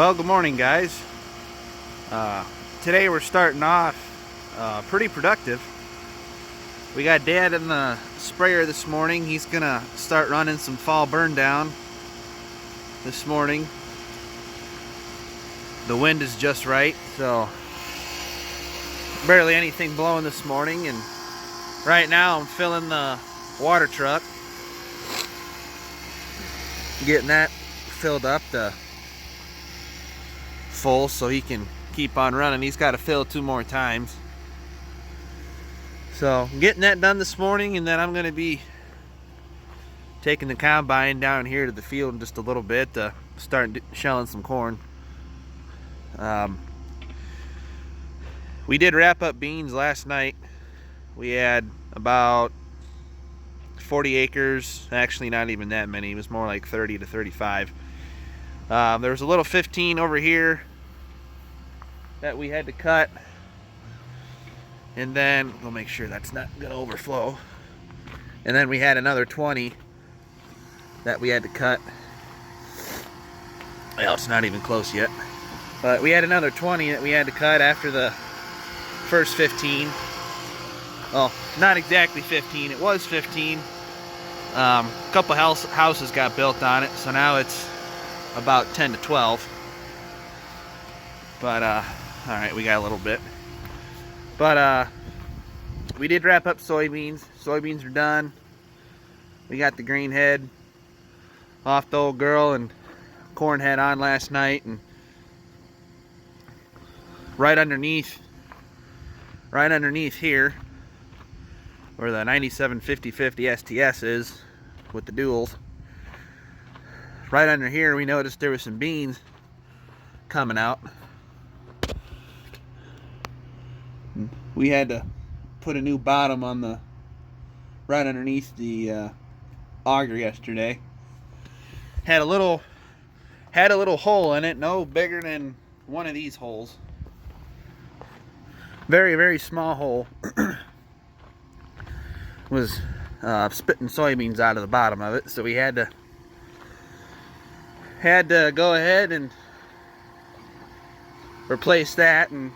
Well, good morning, guys. Today we're starting off pretty productive. We got Dad in the sprayer this morning. He's gonna start running some fall burn down this morning. The wind is just right, so barely anything blowing this morning, and right now I'm filling the water truck, getting that filled up to full so he can keep on running. He's got to fill 2 more times. So I'm getting that done this morning, and then I'm going to be taking the combine down here to the field in just a little bit to start shelling some corn. We did wrap up beans last night. We had about 40 acres, actually not even that many, it was more like 30 to 35. There was a little 15 over here that we had to cut, and then we'll make sure that's not gonna overflow, and then we had another 20 that we had to cut. Well, it's not even close yet, but we had another 20 that we had to cut after the first 15. Well, not exactly 15, it was 15. A couple houses got built on it, so now it's about 10 to 12. But all right, we got a little bit. But we did wrap up soybeans. Soybeans are done. We got the green head off the old girl and corn head on last night, and right underneath here where the 97 50/50 STS is with the duals, right under here we noticed there was some beans coming out. We had to put a new bottom on the right underneath the auger yesterday. Had a little hole in it, no bigger than one of these holes. Very, very small hole. Was spitting soybeans out of the bottom of it, so we had to go ahead and replace that, and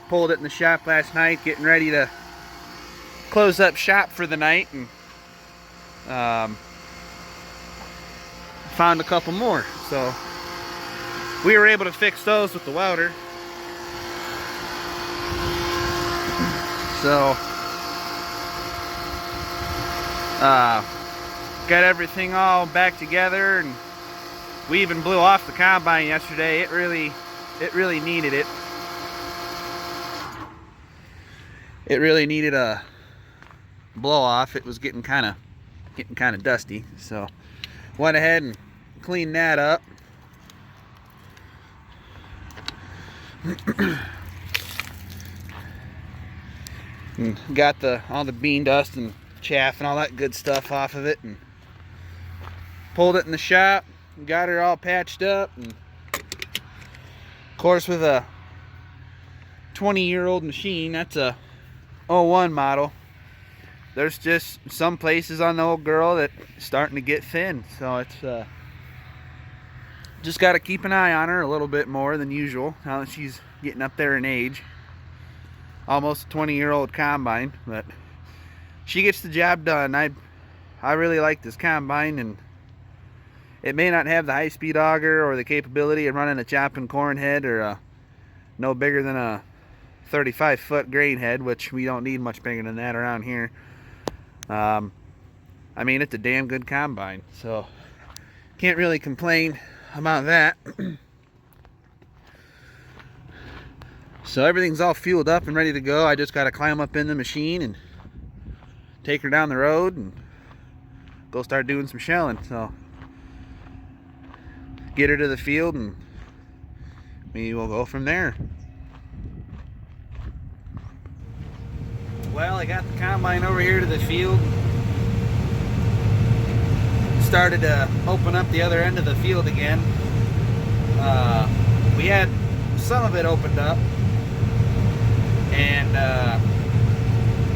pulled it in the shop last night, getting ready to close up shop for the night, and found a couple more, so we were able to fix those with the welder. So got everything all back together, and we even blew off the combine yesterday. It really needed it. It really needed a blow off. It was getting kind of dusty, so went ahead and cleaned that up. And got all the bean dust and chaff and all that good stuff off of it, and pulled it in the shop and got her all patched up. And of course, with a 20-year-old machine, that's a 01 model, there's just some places on the old girl that starting to get thin, so it's just got to keep an eye on her a little bit more than usual now that she's getting up there in age. Almost a 20-year-old combine, but she gets the job done. I really like this combine, and it may not have the high-speed auger or the capability of running a chopping corn head, or no bigger than a 35-foot grain head, which we don't need much bigger than that around here. I mean, it's a damn good combine, so can't really complain about that. So everything's all fueled up and ready to go. I just got to climb up in the machine and take her down the road and go start doing some shelling. So get her to the field, and we will go from there. Well, I got the combine over here to the field. Started to open up the other end of the field again. We had some of it opened up, and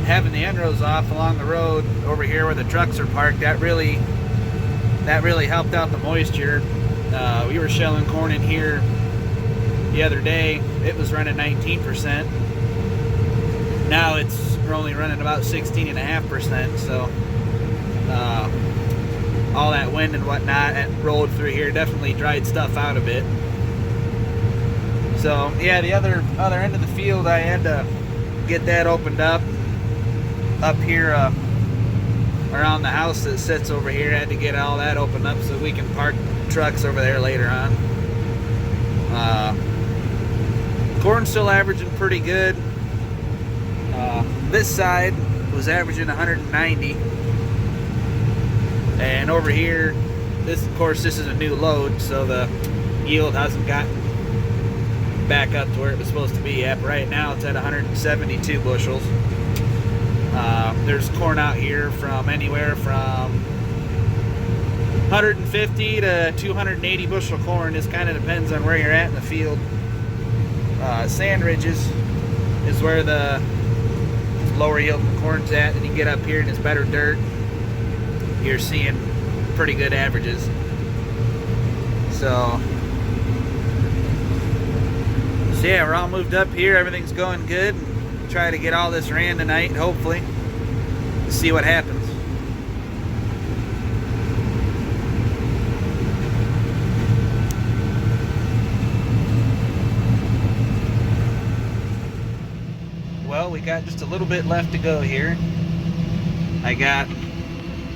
having the end rows off along the road over here where the trucks are parked, that really helped out the moisture. We were shelling corn in here the other day it was running 19%. Now we're only running about 16.5%. So all that wind and whatnot that rolled through here definitely dried stuff out a bit. So yeah, the other end of the field, I had to get that opened up here around the house that sits over here. I had to get all that opened up so we can park trucks over there later on. Corn's still averaging pretty good. This side was averaging 190, and over here, of course this is a new load, so the yield hasn't gotten back up to where it was supposed to be at. But right now it's at 172 bushels. There's corn out here from anywhere from 150 to 280 bushel corn. This kind of depends on where you're at in the field. Sand ridges is where the lower yielding corn's at, and you get up here and it's better dirt, you're seeing pretty good averages. So yeah, we're all moved up here, everything's going good. Try to get all this ran tonight, hopefully. See what happens. Well, we got just a little bit left to go here. I got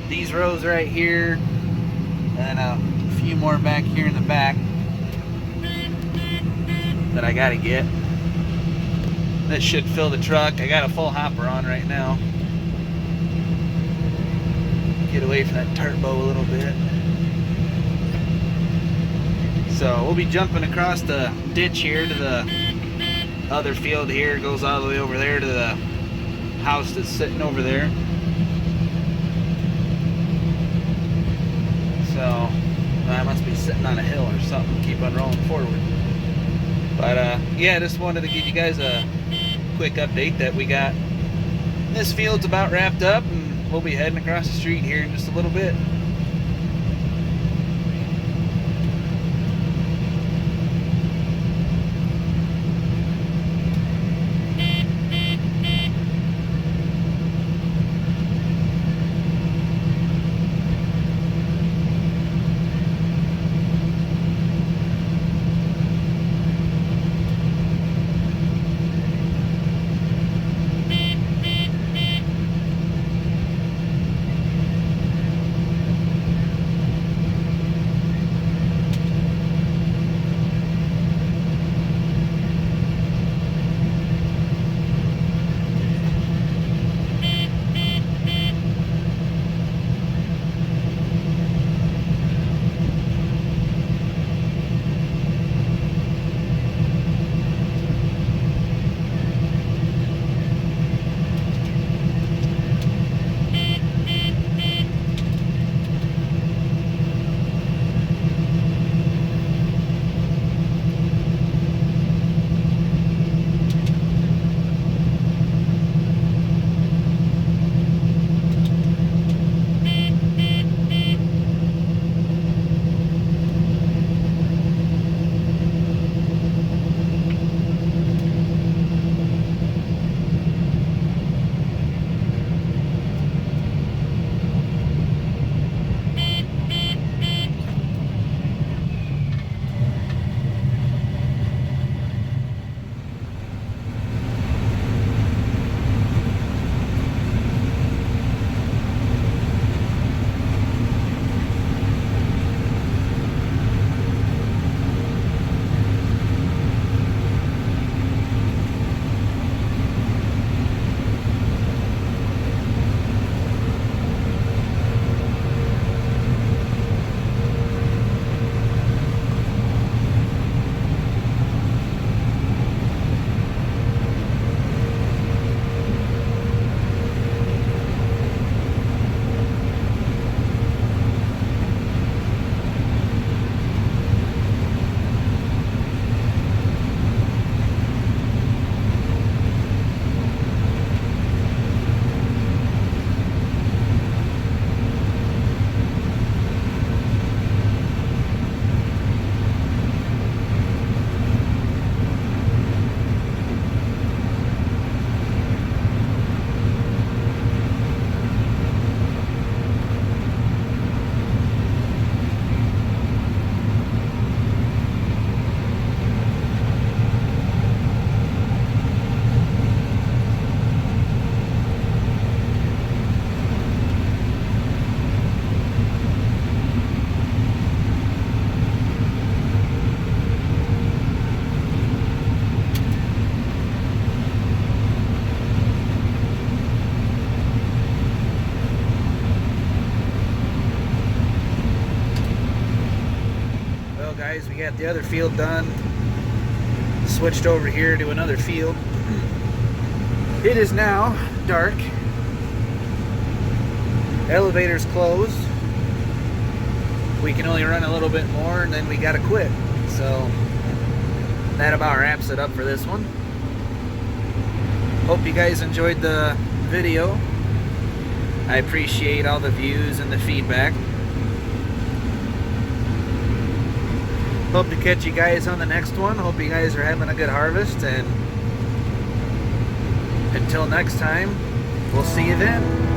these rows right here and a few more back here in the back that I gotta get. This should fill the truck. I got a full hopper on right now. Get away from that turbo a little bit. So we'll be jumping across the ditch here to the other field here. It goes all the way over there to the house that's sitting over there. So I must be sitting on a hill or something. Keep on rolling forward. But yeah, just wanted to give you guys a quick update that we got this field's about wrapped up, and we'll be heading across the street here in just a little bit. the other field done. Switched over here to another field. It is now dark. Elevator's closed. We can only run a little bit more and then we gotta quit. So that about wraps it up for this one. Hope you guys enjoyed the video. I appreciate all the views and the feedback. Hope to catch you guys on the next one. Hope you guys are having a good harvest, and until next time, we'll see you then.